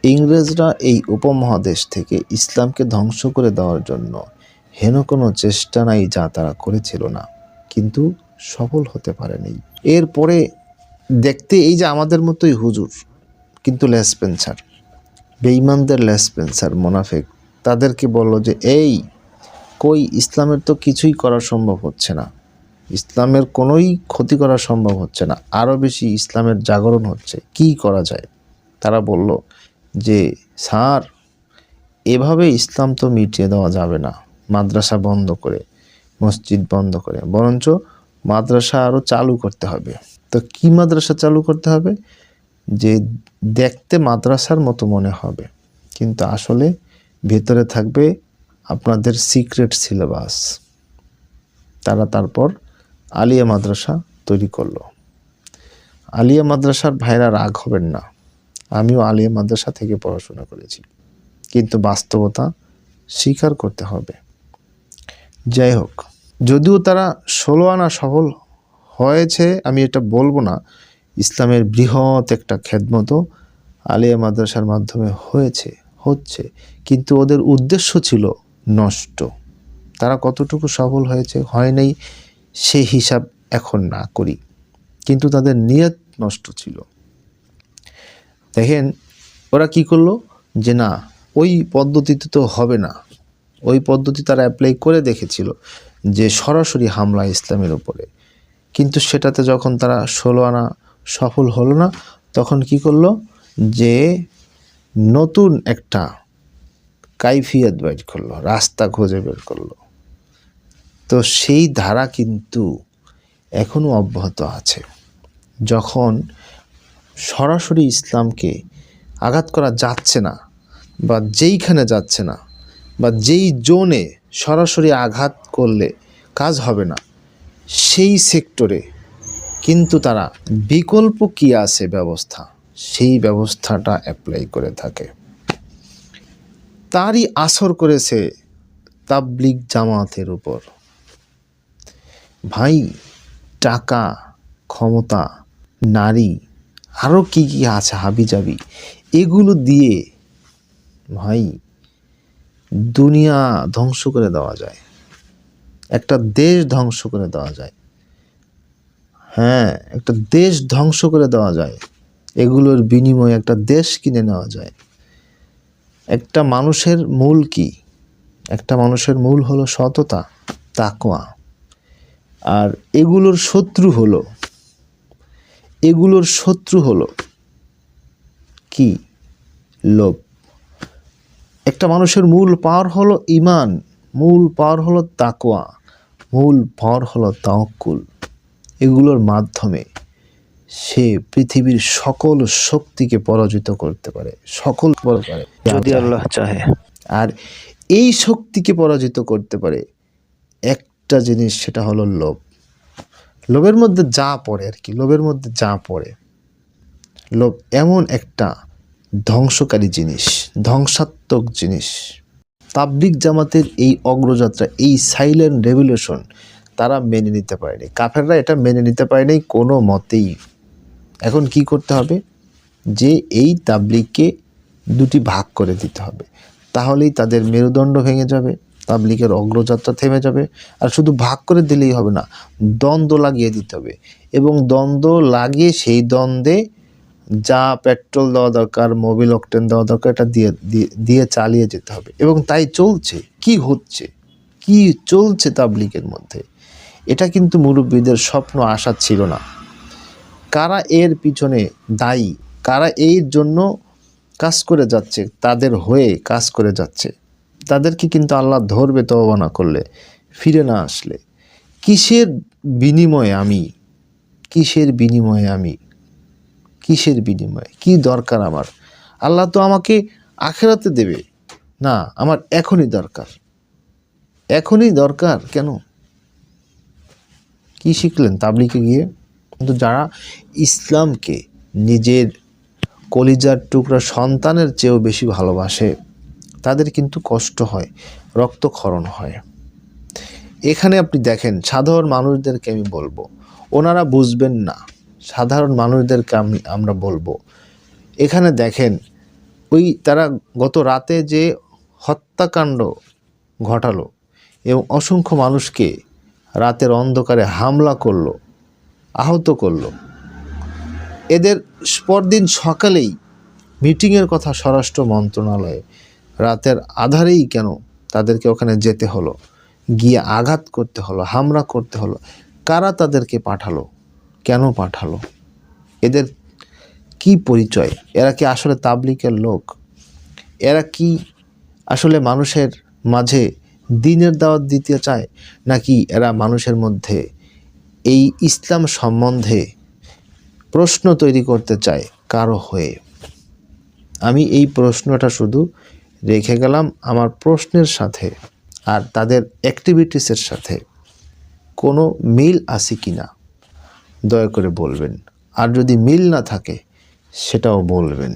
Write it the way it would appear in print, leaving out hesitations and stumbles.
ইংরেজরা এই উপমহাদেশ থেকে ইসলামকে ধ্বংস করে দেওয়ার জন্য হেন কোনো চেষ্টা নাই যা তারা করেছিল না, কিন্তু সফল হতে পারেনি। এরপরে দেখতে এই যে আমাদের মতোই হুজুর, কিন্তু লেসপেন্সার, বেঈমানদের লেসপেন্সার, মোনাফেক, তাদেরকে বলল যে এই কই ইসলামের তো কিছুই করা সম্ভব হচ্ছে না, ইসলামের কোনোই ক্ষতি করা সম্ভব হচ্ছে না, আরও বেশি ইসলামের জাগরণ হচ্ছে, কি করা যায়? তারা বলল যে স্যার, এভাবে ইসলাম তো মিটিয়ে দেওয়া যাবে না, মাদ্রাসা বন্ধ করে, মসজিদ বন্ধ করে, বরঞ্চ মাদ্রাসা আরও চালু করতে হবে। তো কি মাদ্রাসা চালু করতে হবে? যে দেখতে মাদ্রাসার মতো মনে হবে, কিন্তু আসলে ভেতরে থাকবে আপনাদের সিক্রেট সিলেবাস। তারা তারপর আলিয়া মাদ্রাসা তৈরি করলো। আলিয়া মাদ্রাসার ভাইরা রাগ হবেন না, আমিও আলিয়া মাদ্রাসা থেকে পড়াশোনা করেছি, কিন্তু বাস্তবতা স্বীকার করতে হবে। যাই হোক, যদিও তারা 16 আনা সফল হয়েছে, আমি এটা বলবো না, ইসলামের বৃহৎ একটা খেদমতও আলিয়া মাদ্রাসার মাধ্যমে হচ্ছে, কিন্তু ওদের উদ্দেশ্য ছিল নষ্ট। তারা কতটুকু সফল হয়েছে হয় নাই সেই হিসাব এখন না করি, কিন্তু তাদের নিয়ত নষ্ট ছিল। দেখেন ওরা কি করলো, যে না ওই পদ্ধতিতে তো হবে না, ওই পদ্ধতি তারা অ্যাপ্লাই করে দেখেছিল যে সরাসরি হামলা ইসলামের উপরে, কিন্তু সেটাতে যখন তারা 16 আনা সফল হলো না, তখন কি করলো, যে নতুন একটা কাইফিয়ত বের করলো, রাস্তা খুঁজে বের করলো। তো সেই ধারা কিন্তু এখনও অব্যাহত আছে। যখন সরাসরি ইসলামকে আঘাত করা যাচ্ছে না, বা যেইখানে যাচ্ছে না, বা যেই জোনে সরাসরি আঘাত করলে কাজ হবে না, সেই সেক্টরে কিন্তু তারা বিকল্প কি আছে ব্যবস্থা, সেই ব্যবস্থাটা অ্যাপ্লাই করে থাকে। তারই আসর করেছে তাবলিগ জামাতের উপর। ভাই, টাকা, ক্ষমতা, নারী, আরও কি কি আছে হাবিজাবি, এগুলো দিয়ে ভাই দুনিয়া ধ্বংস করে দেওয়া যায়, একটা দেশ ধ্বংস করে দেওয়া যায়। হ্যাঁ, একটা দেশ ধ্বংস করে দেওয়া যায়, এগুলোর বিনিময়ে একটা দেশ কিনে নেওয়া যায়। একটা মানুষের মূল কি? একটা মানুষের মূল হলো সততা, তাকওয়া। আর এগুলোর শত্রু হলো কি? লোভ। একটা মানুষের মূল পাওয়ার হলো ঈমান, মূল পাওয়ার হলো তাকওয়া, মূল পাওয়ার হলো তাওয়াক্কুল। এগুলোর মাধ্যমে সে পৃথিবীর সকল শক্তিকে পরাজিত করতে পারে, সকল পারে যদি আল্লাহ চাহে। আর এই শক্তিকে পরাজিত করতে পারে একটা জিনিস, সেটা হলো লোভ। লোভের মধ্যে যা পড়ে আর কি, লোভের মধ্যে যা পড়ে, লোভ এমন একটা ধ্বংসকারী জিনিস, ধ্বংসাত্মক জিনিস। তাবলিগ জামাতের এই অগ্রযাত্রা, এই সাইলেন্ট রেভলিউশন তারা মেনে নিতে পারেনি, কাফেররা এটা মেনে নিতে পারেনি কোনো মতেই। এখন কি করতে হবে, যে এই তাবলিগকে দুটি ভাগ করে দিতে হবে, তাহলেই তাদের মেরুদণ্ড ভেঙে যাবে, তাবলিগের অগ্রযাত্রা থেমে যাবে। আর শুধু ভাগ করে দিলেই হবে না, দ্বন্দ্ব লাগিয়ে দিতে হবে, এবং দ্বন্দ্ব লাগিয়ে সেই দ্বন্দ্বে যা পেট্রোল দেওয়া দরকার, মোবিল অকটেন দেওয়া দরকার, এটা দিয়ে চালিয়ে যেতে হবে। এবং তাই চলছে। কি হচ্ছে, কি চলছে তাবলিগের মধ্যে, এটা কিন্তু মুরব্বীদের স্বপ্ন আশা ছিল না। কারা এর পিছনে দায়ী, কারা এর জন্য কাজ করে যাচ্ছে, তাদের হয়ে কাজ করে যাচ্ছে, তাদেরকে কিন্তু আল্লাহ ধরবে তওবা না করলে, ফিরে না আসলে। কিসের বিনিময়ে আমি, কিসের বিনিময়ে, কি দরকার আমার? আল্লাহ তো আমাকে আখিরাতে দেবে না, আমার এখনই দরকার। কেন? কি শিখলেন তাবলিগে গিয়ে? কিন্তু যারা ইসলামকে নিজের কলিজার টুকরা সন্তানের চেয়েও বেশি ভালোবাসে, তাদের কিন্তু কষ্ট হয়, রক্তক্ষরণ হয়। এখানে আপনি দেখেন, সাধারণ মানুষদেরকে আমি বলবো, ওনারা বুঝবেন না, সাধারণ মানুষদেরকে আমরা বলবো, এখানে দেখেন তারা গত রাতে যে হত্যাকাণ্ড ঘটালো এবং অসংখ্য মানুষকে রাতের অন্ধকারে হামলা করলো, আহত করলো, এদের পরদিন সকালেই মিটিংয়ের কথা স্বরাষ্ট্র মন্ত্রণালয়ে, রাতের আধারেই কেন তাদেরকে ওখানে যেতে হলো, গিয়ে আঘাত করতে হলো, হামলা করতে হলো? কারা তাদেরকে পাঠালো, কেন পাঠালো? এদের কি পরিচয়? এরা কি আসলে তাবলিগের লোক? এরা কি আসলে মানুষের মাঝে দ্বীনের দাওয়াত দিতে চায়, নাকি এরা মানুষের মধ্যে এই ইসলাম সম্বন্ধে প্রশ্ন তৈরি করতে চায় কারো হয়ে? আমি এই প্রশ্নটা শুধু রেখে গেলাম আমার প্রশ্নের সাথে আর তাদের অ্যাক্টিভিটিসের সাথে কোনো মিল আছে কি না দয়া করে বলবেন, আর যদি মিল না থাকে সেটাও বলবেন।